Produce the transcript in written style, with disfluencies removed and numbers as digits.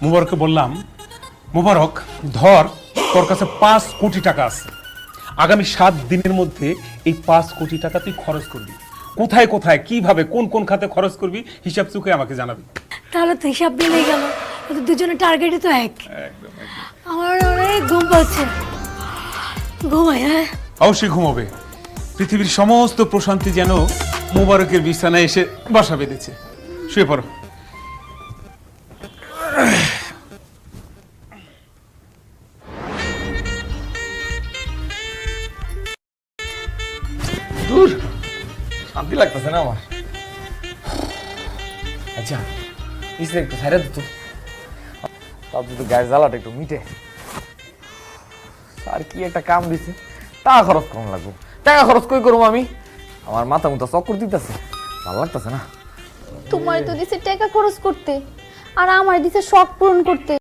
মুবারককে বললাম, মুবারক ধর তোর কাছে 5 কোটি টাকা আছে, আগামী 7 দিনের মধ্যে এই 5 কোটি টাকা তুই খরচ করবি। কোথায় কোথায় কিভাবে কোন কোন খাতে খরচ করবি হিসাব চুকে আমাকে জানাবি। তাহলে তো হিসাব মিলেই গেল, দুজনের টার্গেটই তো এক। আমার অনেক ঘুম পাচ্ছে, ঘুমাই। হ্যাঁ অবশ্যই ঘুমাবে। পৃথিবীর সমস্ত প্রশান্তি যেন মুবারকের বিছানায় এসে বাসা বেঁধেছে। শুয়ে পড়ো। দূর শান্তি লাগতেছে না আমার। আচ্ছা ইসে একটু ছাইড়া দিত, তাও তো গায়ের জ্বালাটা একটু মিটে। আর কি একটা কাম দিছে, টাকা খরচ কম লাগবো। টাকা খরচ কই করবো আমি? আমার মাথা মুথা চক্কর দিতেছে, ভালো লাগতেছে না। তোমার তো দিছে টাকা খরচ করতে, আর আমার দিছে শখ পূরণ করতে।